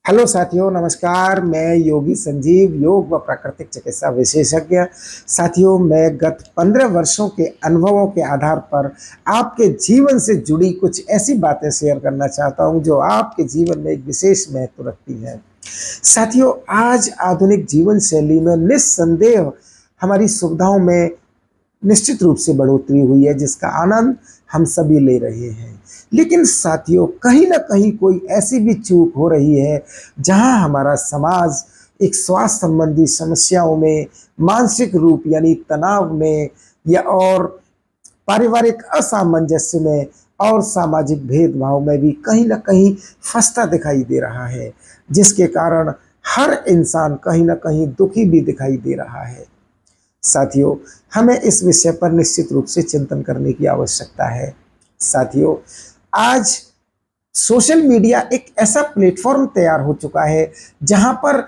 Hello साथियों, नमस्कार। मैं योगी संजीव, योग व प्राकृतिक चिकित्सा विशेषज्ञ। साथियों, मैं गत 15 वर्षों के अनुभवों के आधार पर आपके जीवन से जुड़ी कुछ ऐसी बातें शेयर करना चाहता हूं जो आपके जीवन में एक विशेष महत्व रखती हैं। साथियों, आज आधुनिक जीवन शैली में निस्संदेह हमारी सुविधाओं में निश्चित रूप से बढ़ोतरी हुई है, जिसका आनंद हम सभी ले रहे हैं। लेकिन साथियों, कहीं ना कहीं कोई ऐसी भी चूक हो रही है जहां हमारा समाज एक स्वास्थ्य संबंधी समस्याओं में, मानसिक रूप यानी तनाव में, या और पारिवारिक असामंजस्य में और सामाजिक भेदभाव में भी कहीं ना कहीं फंसता दिखाई दे रहा है, जिसके कारण हर इंसान कहीं ना कहीं दुखी भी दिखाई दे रहा है। साथियों, हमें इस विषय पर निश्चित रूप से चिंतन करने की आवश्यकता है। साथियों, आज सोशल मीडिया एक ऐसा प्लेटफॉर्म तैयार हो चुका है जहां पर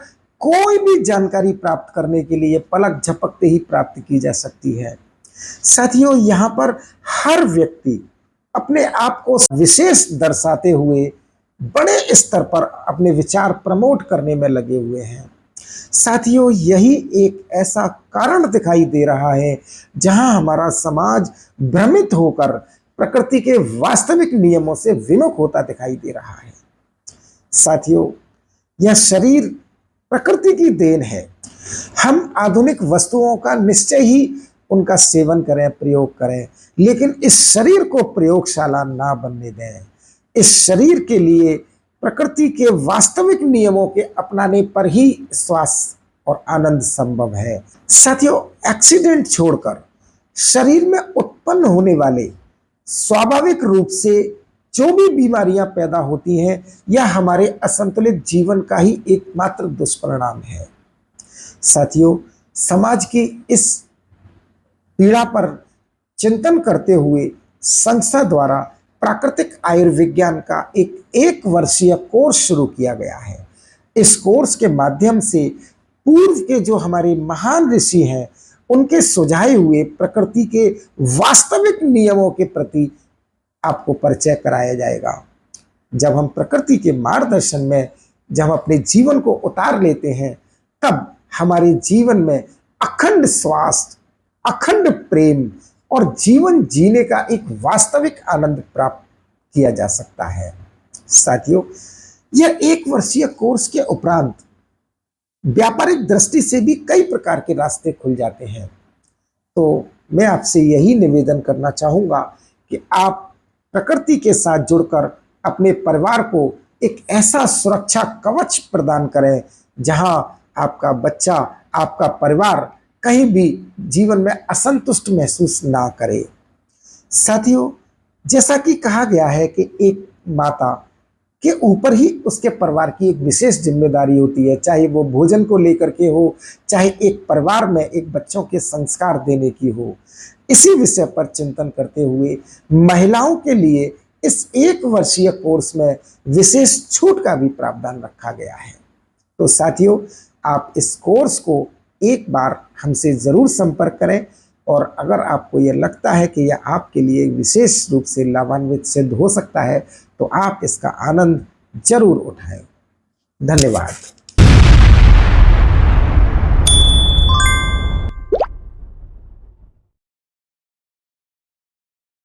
कोई भी जानकारी प्राप्त करने के लिए पलक झपकते ही प्राप्त की जा सकती है। साथियों, यहां पर हर व्यक्ति अपने आप को विशेष दर्शाते हुए बड़े स्तर पर अपने विचार प्रमोट करने में लगे हुए हैं। साथियों, यही एक ऐसा कारण दिखाई दे रहा है जहां हमारा समाज भ्रमित होकर प्रकृति के वास्तविक नियमों से विमुख होता दिखाई दे रहा है। साथियों, यह शरीर प्रकृति की देन है। हम आधुनिक वस्तुओं का निश्चय ही उनका सेवन करें, प्रयोग करें, लेकिन इस शरीर को प्रयोगशाला ना बनने दें। इस शरीर के लिए प्रकृति के वास्तविक नियमों के अपनाने पर ही स्वास्थ्य और आनंद संभव है। साथियों, एक्सीडेंट छोड़कर शरीर में उत्पन्न होने वाले स्वाभाविक रूप से जो भी बीमारियां पैदा होती हैं, यह हमारे असंतुलित जीवन का ही एकमात्र दुष्परिणाम है। साथियों, समाज की इस पीड़ा पर चिंतन करते हुए संस्था द्वारा प्राकृतिक आयुर्विज्ञान का एक वर्षीय कोर्स शुरू किया गया है। इस कोर्स के माध्यम से पूर्व के जो हमारे महान ऋषि हैं, उनके सुझाए हुए प्रकृति के वास्तविक नियमों के प्रति आपको परिचय कराया जाएगा। जब हम प्रकृति के मार्गदर्शन में जब हम अपने जीवन को उतार लेते हैं, तब हमारे जीवन में अखंड स्वास्थ्य, अखंड प्रेम और जीवन जीने का एक वास्तविक आनंद प्राप्त किया जा सकता है। साथियों, यह 1 वर्षीय कोर्स के उपरांत व्यापारिक दृष्टि से भी कई प्रकार के रास्ते खुल जाते हैं। तो मैं आपसे यही निवेदन करना चाहूंगा कि आप प्रकृति के साथ जुड़कर अपने परिवार को एक ऐसा सुरक्षा कवच प्रदान करें जहां आपका बच्चा, आपका परिवार कहीं भी जीवन में असंतुष्ट महसूस ना करे। साथियों, जैसा कि कहा गया है कि एक माता के ऊपर ही उसके परिवार की एक विशेष जिम्मेदारी होती है, चाहे वो भोजन को लेकर के हो, चाहे एक परिवार में एक बच्चों के संस्कार देने की हो। इसी विषय पर चिंतन करते हुए महिलाओं के लिए इस 1 वर्षीय कोर्स में विशेष छूट का भी प्रावधान रखा गया है। तो साथियों, आप इस कोर्स को एक बार हमसे ज़रूर संपर्क करें, और अगर आपको यह लगता है कि यह आपके लिए विशेष रूप से लाभान्वित सिद्ध हो सकता है, तो आप इसका आनंद जरूर उठाएं। धन्यवाद।